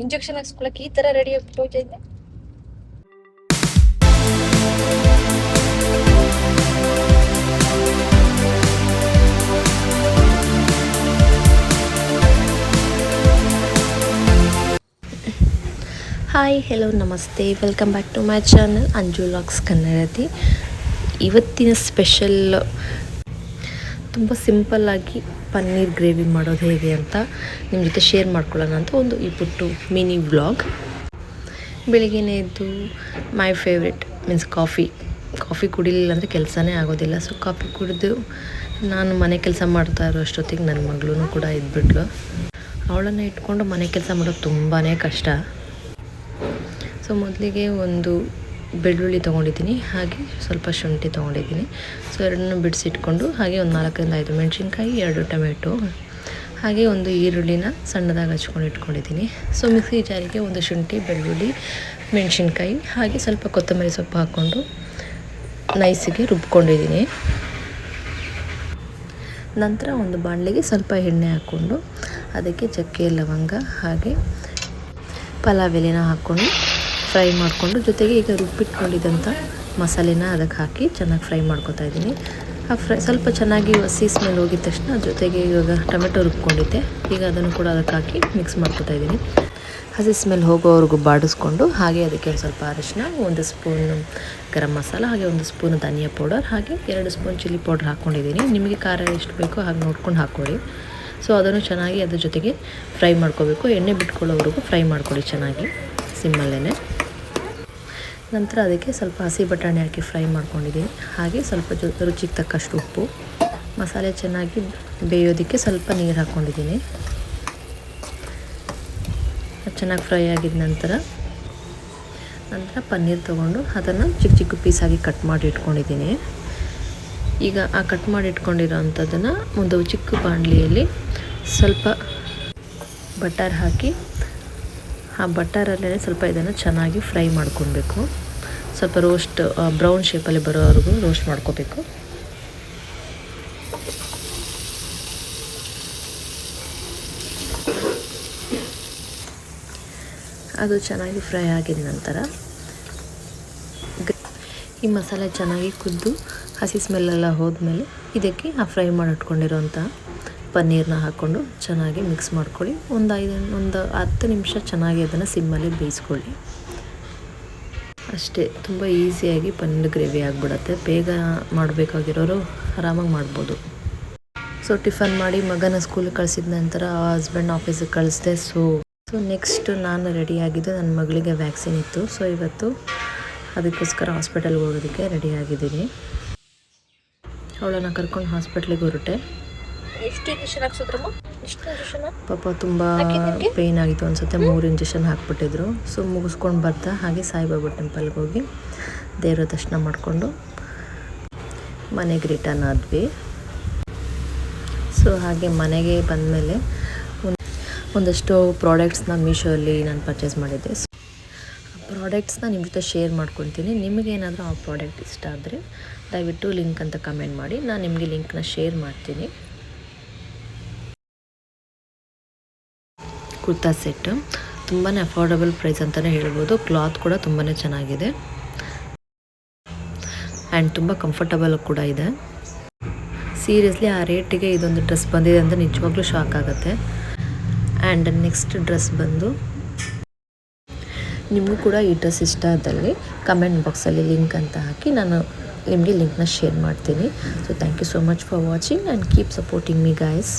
Injection ಹಾಕ್ಸ್ಕೊಳಕ್ಕೆ ಈ ತರ ready ಆಗ್ಬಿಟ್ಟೈತೆ. ಹಾಯ್ ಹೆಲೋ ನಮಸ್ತೆ, welcome back to my channel Anju vlogs Kannadathi. ಇವತ್ತಿನ ಸ್ಪೆಷಲ್ ತುಂಬ ಸಿಂಪಲ್ಲಾಗಿ ಪನ್ನೀರ್ ಗ್ರೇವಿ ಮಾಡೋದು ಹೇಗೆ ಅಂತ ನಿಮ್ಮ ಜೊತೆ ಶೇರ್ ಮಾಡ್ಕೊಳ್ಳೋಣ ಅಂತ ಒಂದು ಈ ಪುಟ್ಟು ಮಿನಿ ವ್ಲಾಗ್. ಬೆಳಿಗ್ಗೆನೇ ಎದ್ದು ಮೈ ಫೇವ್ರೆಟ್ ಮೀನ್ಸ್ ಕಾಫಿ ಕುಡಿಲಿಲ್ಲ ಅಂದರೆ ಕೆಲಸನೇ ಆಗೋದಿಲ್ಲ. ಸೊ ಕಾಫಿ ಕುಡಿದು ನಾನು ಮನೆ ಕೆಲಸ ಮಾಡ್ತಾ ಇರೋ ಅಷ್ಟೊತ್ತಿಗೆ ನನ್ನ ಮಗಳೂ ಕೂಡ ಇದ್ಬಿಟ್ಲು. ಅವಳನ್ನು ಇಟ್ಕೊಂಡು ಮನೆ ಕೆಲಸ ಮಾಡೋದು ತುಂಬಾ ಕಷ್ಟ. ಸೊ ಮೊದಲಿಗೆ ಒಂದು ಬೆಳ್ಳುಳ್ಳಿ ತೊಗೊಂಡಿದ್ದೀನಿ, ಹಾಗೆ ಸ್ವಲ್ಪ ಶುಂಠಿ ತೊಗೊಂಡಿದ್ದೀನಿ. ಸೊ ಎರಡನ್ನೂ ಬಿಡಿಸಿಟ್ಕೊಂಡು ಹಾಗೆ ಒಂದು 4-5 ಮೆಣಸಿನ್ಕಾಯಿ, 2 ಟೊಮೆಟೊ, ಹಾಗೆ ಒಂದು ಈರುಳ್ಳಿನ ಸಣ್ಣದಾಗಿ ಹಚ್ಕೊಂಡು ಇಟ್ಕೊಂಡಿದ್ದೀನಿ. ಸೊ ಮಿಕ್ಸಿ ಜಾರಿಗೆ ಒಂದು ಶುಂಠಿ, ಬೆಳ್ಳುಳ್ಳಿ, ಮೆಣಸಿನ್ಕಾಯಿ ಹಾಗೆ ಸ್ವಲ್ಪ ಕೊತ್ತಂಬರಿ ಸೊಪ್ಪು ಹಾಕ್ಕೊಂಡು ನೈಸಿಗೆ ರುಬ್ಕೊಂಡಿದ್ದೀನಿ. ನಂತರ ಒಂದು ಬಾಣಲೆಗೆ ಸ್ವಲ್ಪ ಎಣ್ಣೆ ಹಾಕ್ಕೊಂಡು ಅದಕ್ಕೆ ಚಕ್ಕೆ, ಲವಂಗ ಹಾಗೆ ಪಲಾವ್ ಎಲೆನ ಹಾಕ್ಕೊಂಡು ಫ್ರೈ ಮಾಡಿಕೊಂಡು, ಜೊತೆಗೆ ಈಗ ರುಬ್ಬಿಟ್ಕೊಂಡಿದ್ದಂಥ ಮಸಾಲೆನ ಅದಕ್ಕೆ ಹಾಕಿ ಚೆನ್ನಾಗಿ ಫ್ರೈ ಮಾಡ್ಕೊತಾ ಇದ್ದೀನಿ. ಆ ಸ್ವಲ್ಪ ಚೆನ್ನಾಗಿ ಹಸಿ ಸ್ಮೆಲ್ ಹೋಗಿದ ತಕ್ಷಣ ಜೊತೆಗೆ ಇವಾಗ ಟೊಮೆಟೊ ರುಬ್ಕೊಂಡಿದ್ದೆ, ಈಗ ಅದನ್ನು ಕೂಡ ಅದಕ್ಕೆ ಹಾಕಿ ಮಿಕ್ಸ್ ಮಾಡ್ಕೊತಾ ಇದ್ದೀನಿ. ಹಸಿ ಸ್ಮೆಲ್ ಹೋಗೋವರೆಗೂ ಬಾಡಿಸ್ಕೊಂಡು ಹಾಗೆ ಅದಕ್ಕೆ ಒಂದು ಸ್ವಲ್ಪ ಅರಿಶಿನ, 1 ಸ್ಪೂನ್ ಗರಂ ಮಸಾಲ, ಹಾಗೆ 1 ಸ್ಪೂನ್ ಧನಿಯಾ ಪೌಡರ್, ಹಾಗೆ 2 ಸ್ಪೂನ್ ಚಿಲ್ಲಿ ಪೌಡರ್ ಹಾಕ್ಕೊಂಡಿದ್ದೀನಿ. ನಿಮಗೆ ಖಾರ ಎಷ್ಟು ಬೇಕೋ ಹಾಗೆ ನೋಡ್ಕೊಂಡು ಹಾಕ್ಕೊಳ್ಳಿ. ಸೊ ಅದನ್ನು ಚೆನ್ನಾಗಿ ಅದ್ರ ಜೊತೆಗೆ ಫ್ರೈ ಮಾಡ್ಕೋಬೇಕು. ಎಣ್ಣೆ ಬಿಟ್ಕೊಳ್ಳೋವರೆಗೂ ಫ್ರೈ ಮಾಡ್ಕೊಳ್ಳಿ ಚೆನ್ನಾಗಿ ಸಿಮ್ಮಲ್ಲೇ. ನಂತರ ಅದಕ್ಕೆ ಸ್ವಲ್ಪ ಹಸಿ ಬಟಾಣಿ ಹಾಕಿ ಫ್ರೈ ಮಾಡ್ಕೊಂಡಿದ್ದೀನಿ. ಹಾಗೆ ಸ್ವಲ್ಪ ರುಚಿಗೆ ತಕ್ಕಷ್ಟು ಉಪ್ಪು, ಮಸಾಲೆ ಚೆನ್ನಾಗಿ ಬೇಯೋದಕ್ಕೆ ಸ್ವಲ್ಪ ನೀರು ಹಾಕ್ಕೊಂಡಿದ್ದೀನಿ. ಚೆನ್ನಾಗಿ ಫ್ರೈ ಆಗಿದ ನಂತರ ಪನ್ನೀರ್ ತೊಗೊಂಡು ಅದನ್ನು ಚಿಕ್ಕ ಚಿಕ್ಕ ಪೀಸಾಗಿ ಕಟ್ ಮಾಡಿ ಇಟ್ಕೊಂಡಿದ್ದೀನಿ. ಈಗ ಆ ಕಟ್ ಮಾಡಿ ಇಟ್ಕೊಂಡಿರೋ ಅಂಥದ್ದನ್ನು ಒಂದು ಚಿಕ್ಕ ಬಾಣಲಿಯಲ್ಲಿ ಸ್ವಲ್ಪ ಬಟರ್ ಹಾಕಿ, ಆ ಬಟರಲ್ಲೇ ಸ್ವಲ್ಪ ಇದನ್ನು ಚೆನ್ನಾಗಿ ಫ್ರೈ ಮಾಡ್ಕೊಳ್ಬೇಕು. ಸ್ವಲ್ಪ ಬ್ರೌನ್ ಶೇಪಲ್ಲಿ ಬರೋವರೆಗೂ ರೋಸ್ಟ್ ಮಾಡ್ಕೋಬೇಕು. ಅದು ಚೆನ್ನಾಗಿ ಫ್ರೈ ಆಗಿದ ನಂತರ ಈ ಮಸಾಲೆ ಚೆನ್ನಾಗಿ ಕುದ್ದು ಹಸಿ ಸ್ಮೆಲ್ಲೆಲ್ಲ ಹೋದ್ಮೇಲೆ ಇದಕ್ಕೆ ಆ ಫ್ರೈ ಮಾಡಿಟ್ಕೊಂಡಿರೋಂಥ ಪನ್ನೀರನ್ನ ಹಾಕ್ಕೊಂಡು ಚೆನ್ನಾಗಿ ಮಿಕ್ಸ್ ಮಾಡ್ಕೊಳ್ಳಿ. ಒಂದು 10 ನಿಮಿಷ ಚೆನ್ನಾಗಿ ಅದನ್ನು ಸಿಮ್ಮಲ್ಲಿ ಬೇಯಿಸ್ಕೊಳ್ಳಿ. ಅಷ್ಟೇ, ತುಂಬ ಈಸಿಯಾಗಿ ಪನ್ನೀರ್ ಗ್ರೇವಿ ಆಗಿಬಿಡತ್ತೆ. ಬೇಗ ಮಾಡಬೇಕಾಗಿರೋರು ಆರಾಮಾಗಿ ಮಾಡ್ಬೋದು. ಸೊ ಟಿಫನ್ ಮಾಡಿ ಮಗನ ಸ್ಕೂಲಿಗೆ ಕಳಿಸಿದ ನಂತರ ಹಸ್ಬೆಂಡ್ ಆಫೀಸಿಗೆ ಕಳಿಸಿದೆ. ಸೊ ನೆಕ್ಸ್ಟ್ ನಾನು ರೆಡಿಯಾಗಿದ್ದು, ನನ್ನ ಮಗಳಿಗೆ ವ್ಯಾಕ್ಸಿನ್ ಇತ್ತು. ಸೊ ಇವತ್ತು ಅದಕ್ಕೋಸ್ಕರ ಹಾಸ್ಪಿಟಲ್ಗೆ ಹೋಗೋದಕ್ಕೆ ರೆಡಿಯಾಗಿದ್ದೀನಿ. ಅವಳನ್ನು ಕರ್ಕೊಂಡು ಹಾಸ್ಪಿಟ್ಲಿಗೆ ಹೊರಟೆ. ಎಷ್ಟು ಇಂಜೆಕ್ಷನ್ ಹಾಕ್ಸಿದ್ರಮ್ಮ? ಪಾಪ ತುಂಬ ಪೇಯ್ನ್ ಆಗಿತ್ತು ಅನಿಸುತ್ತೆ. 3 ಇಂಜೆಕ್ಷನ್ ಹಾಕ್ಬಿಟ್ಟಿದ್ರು. ಸೊ ಮುಗಿಸ್ಕೊಂಡು ಬರ್ತಾ ಹಾಗೆ ಸಾಯಿಬಾಬಾ ಟೆಂಪಲ್ಗೆ ಹೋಗಿ ದೇವರ ದರ್ಶನ ಮಾಡಿಕೊಂಡು ಮನೆಗೆ ರಿಟರ್ನ್ ಆದ್ವಿ. ಸೊ ಹಾಗೆ ಮನೆಗೆ ಬಂದಮೇಲೆ ಒಂದಷ್ಟು ಪ್ರಾಡಕ್ಟ್ಸ್ನ ಮೀಶೋಲ್ಲಿ ನಾನು ಪರ್ಚೇಸ್ ಮಾಡಿದ್ದೆ. ಸೊ ಆ ಪ್ರಾಡಕ್ಟ್ಸ್ನ ನಿಮ್ಮ ಜೊತೆ ಶೇರ್ ಮಾಡ್ಕೊತೀನಿ. ನಿಮಗೇನಾದರೂ ಆ ಪ್ರಾಡಕ್ಟ್ ಇಷ್ಟ ಆದರೆ ದಯವಿಟ್ಟು ಲಿಂಕ್ ಅಂತ ಕಮೆಂಟ್ ಮಾಡಿ, ನಾನು ನಿಮಗೆ ಲಿಂಕ್ನ ಶೇರ್ ಮಾಡ್ತೀನಿ. ಕುರ್ತಾ ಸೆಟ್ ತುಂಬಾ ಅಫೋರ್ಡಬಲ್ ಪ್ರೈಸ್ ಅಂತಲೇ ಹೇಳ್ಬೋದು. ಕ್ಲಾತ್ ಕೂಡ ತುಂಬಾ ಚೆನ್ನಾಗಿದೆ ಆ್ಯಂಡ್ ತುಂಬ ಕಂಫರ್ಟಬಲ್ ಕೂಡ ಇದೆ. ಸೀರಿಯಸ್ಲಿ ಆ ರೇಟಿಗೆ ಇದೊಂದು ಡ್ರೆಸ್ ಬಂದಿದೆ ಅಂತ ನಿಜವಾಗ್ಲೂ ಶಾಕ್ ಆಗುತ್ತೆ. ಆ್ಯಂಡ್ ನೆಕ್ಸ್ಟ್ ಡ್ರೆಸ್ ಬಂದು, ನಿಮಗೂ ಕೂಡ ಈ ಡ್ರೆಸ್ ಇಷ್ಟ ಆದಲ್ಲಿ ಕಮೆಂಟ್ ಬಾಕ್ಸಲ್ಲಿ ಲಿಂಕ್ ಅಂತ ಹಾಕಿ ನಾನು ನಿಮಗೆ ಲಿಂಕ್ನ ಶೇರ್ ಮಾಡ್ತೀನಿ. So thank you so much for watching and keep supporting me guys.